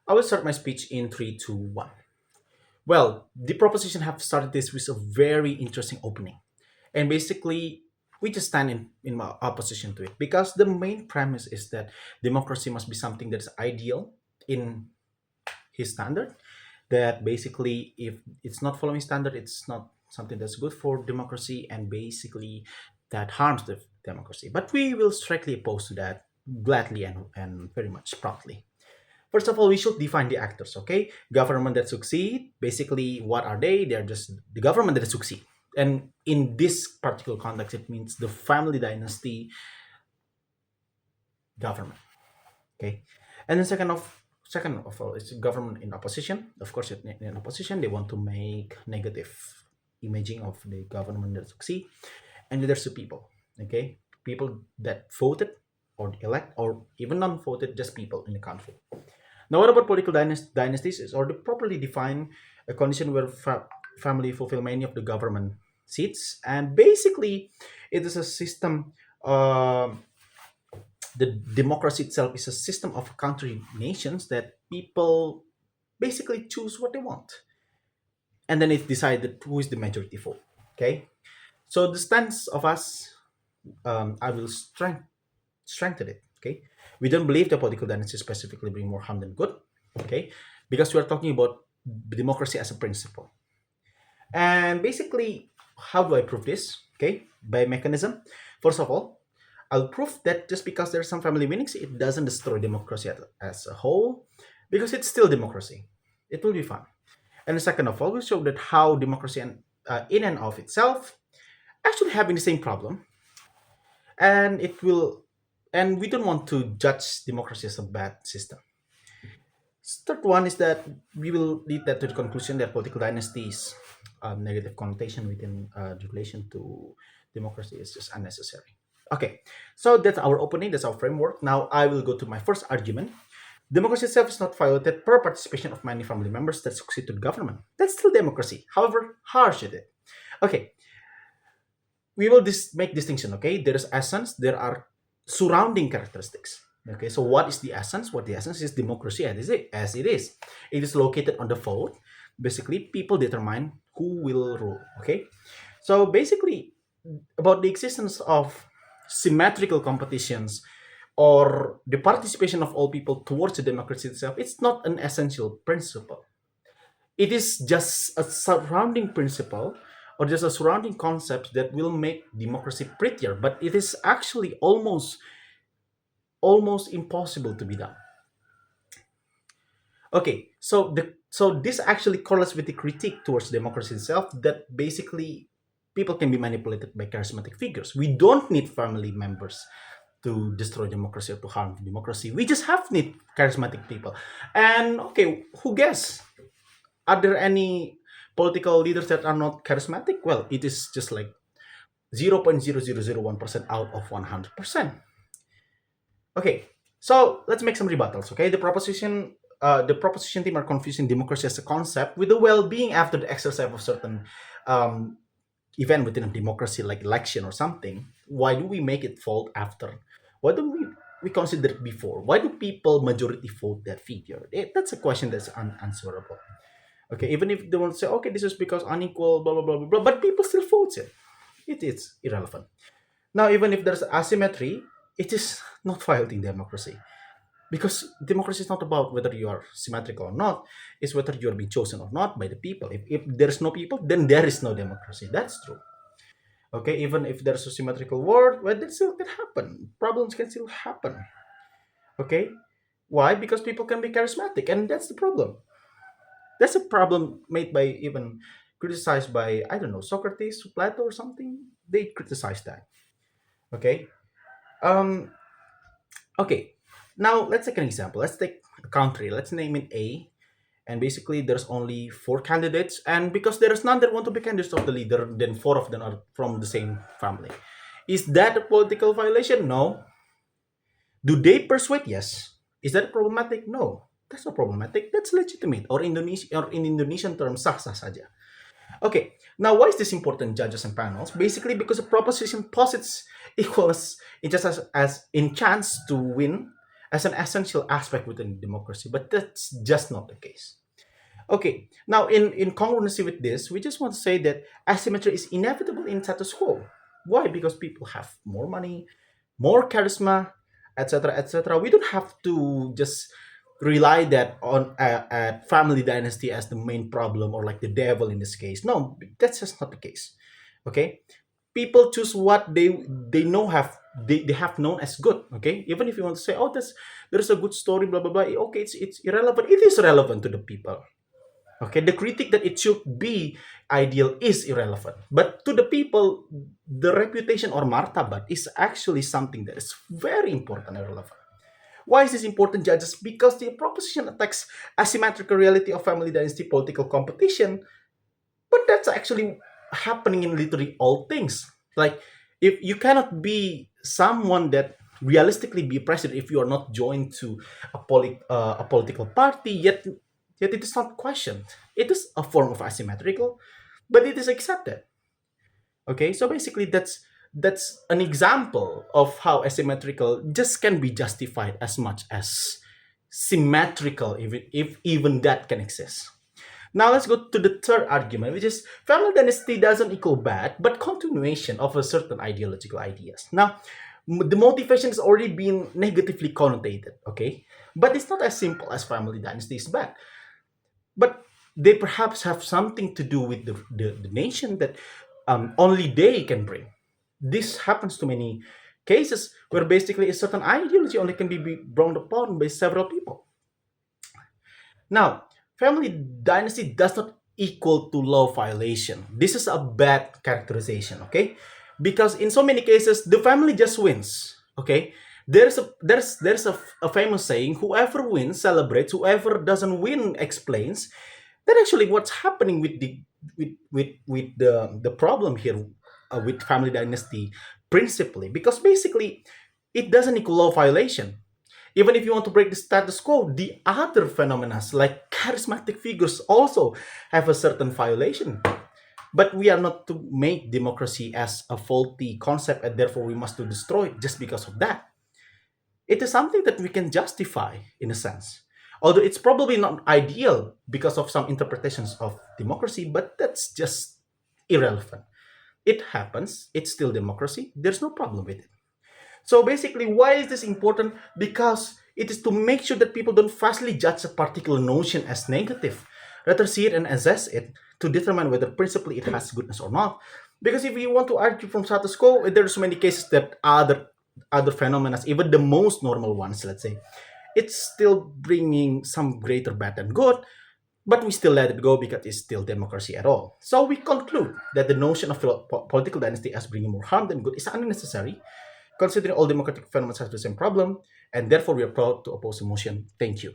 I will start my speech in three, two, one. Well, the proposition have started this with a very interesting opening. And basically, we just stand in my opposition to it because the main premise is that democracy must be something that is ideal in his standard. That basically, if it's not following standard, it's not something that's good for democracy, and basically that harms the democracy. But we will strictly oppose to that gladly and very much proudly. First of all, we should define the actors, okay? Government that succeed, basically, what are they? They're just the government that succeed. And in this particular context, it means the family dynasty government, okay? And then second of all, it's government in opposition. Of course, in opposition, they want to make negative imaging of the government that succeed. And there's the people, okay? People that voted or elect or even non-voted, just people in the country. Now, what about political dynasties? Is or to properly define a condition where family fulfill many of the government seats, and basically, it is a system. The democracy itself is a system of country nations that people basically choose what they want, and then it decided who is the majority vote. Okay, so the stance of us, I will strengthen it. Okay, we don't believe the political dynasty specifically bring more harm than good. Okay, because we are talking about democracy as a principle. And basically, how do I prove this? Okay, by mechanism. First of all, I'll prove that just because there's some family meanings, it doesn't destroy democracy as a whole, because it's still democracy. It will be fun. And the second of all, we'll show that how democracy in and of itself actually having the same problem, and it will, and we don't want to judge democracy as a bad system. Third one is that we will lead that to the conclusion that political dynasties negative connotation within the relation to democracy is just unnecessary. Okay, so that's our opening, that's our framework. Now I will go to my first argument. Democracy itself is not violated per participation of many family members that succeed to the government. That's still democracy, however harsh it is. Okay, we will make distinction. Okay, there is essence, there are surrounding characteristics. Okay, so what is the essence? What the essence is democracy as it is. It is located on the vote. Basically, people determine who will rule. Okay, so basically, about the existence of symmetrical competitions or the participation of all people towards the democracy itself, it's not an essential principle. It is just a surrounding principle or just a surrounding concept that will make democracy prettier, but it is actually almost impossible to be done. Okay, so this actually correlates with the critique towards democracy itself, that basically people can be manipulated by charismatic figures. We don't need family members to destroy democracy or to harm democracy. We just have need charismatic people. And okay, who guess? Are there any political leaders that are not charismatic? Well, it is just like 0.0001% out of 100%. Okay, so let's make some rebuttals. Okay, the proposition team are confusing democracy as a concept with the well-being after the exercise of certain um, event within a democracy, like election or something. Why do we make it fault after? Why don't we consider it before? Why do people majority vote that figure? That's a question that's unanswerable. Okay, even if they want to say, okay, this is because unequal, blah blah blah blah blah, but people still vote it. It is irrelevant. Now, even if there's asymmetry, it is not violating democracy, because democracy is not about whether you are symmetrical or not. It's whether you are being chosen or not by the people. If there's no people, then there is no democracy. That's true. Okay, even if there's a symmetrical world, well, that still can happen. Problems can still happen. Okay, why? Because people can be charismatic, and that's the problem. That's a problem made by even criticized by, I don't know, Socrates, Plato, or something. They criticize that. Okay. Um. Okay. Now let's take an example. Let's take a country. Let's name it A, and basically there's only four candidates, and because there is none that want to be candidates of the leader, then four of them are from the same family. Is that a political violation? No. Do they persuade? Yes. Is that problematic? No. That's not problematic. That's legitimate. Or in Indonesian terms, sah-sah saja. Okay. Now, why is this important, judges and panels? Basically, because the proposition posits equals in just as in chance to win as an essential aspect within democracy, but that's just not the case. Okay, now in congruency with this, we just want to say that asymmetry is inevitable in status quo. Why? Because people have more money, more charisma, etc., etc. We don't have to just rely that on a family dynasty as the main problem or like the devil in this case. No, that's just not the case. Okay, people choose what they know have they have known as good. Okay, even if you want to say, oh, there's a good story, blah blah blah. Okay, it's irrelevant. It is relevant to the people. Okay, the critic that it should be ideal is irrelevant. But to the people, the reputation or martabat is actually something that is very important and relevant. Why is this important, judges? Because the proposition attacks asymmetrical reality of family dynasty political competition, but that's actually happening in literally all things. Like, if you cannot be someone that realistically be president if you are not joined to a political party, yet it is not questioned. It is a form of asymmetrical, but it is accepted. Okay, so basically that's an example of how asymmetrical just can be justified as much as symmetrical, if even that can exist. Now let's go to the third argument, which is family dynasty doesn't equal bad, but continuation of a certain ideological ideas. Now, the motivation has already been negatively connotated, okay? But it's not as simple as family dynasty is bad. But they perhaps have something to do with the nation that only they can bring. This happens to many cases where basically a certain ideology only can be brought upon by several people. Now, family dynasty does not equal to law violation. This is a bad characterization, okay? Because in so many cases, the family just wins, okay? There's a famous saying: whoever wins celebrates, whoever doesn't win explains. That actually what's happening with the problem here with family dynasty principally, because basically it doesn't equal law violation. Even if you want to break the status quo, the other phenomena like charismatic figures also have a certain violation. But we are not to make democracy as a faulty concept and therefore we must to destroy it just because of that. It is something that we can justify in a sense. Although it's probably not ideal because of some interpretations of democracy, but that's just irrelevant. It happens, it's still democracy, there's no problem with it. So basically, why is this important? Because it is to make sure that people don't fastly judge a particular notion as negative, rather see it and assess it to determine whether principally it has goodness or not. Because if you want to argue from status quo, there are so many cases that other phenomena, even the most normal ones, let's say, it's still bringing some greater bad than good, but we still let it go because it's still democracy at all. So we conclude that the notion of political dynasty as bringing more harm than good is unnecessary, considering all democratic phenomena have the same problem, and therefore we are proud to oppose the motion. Thank you.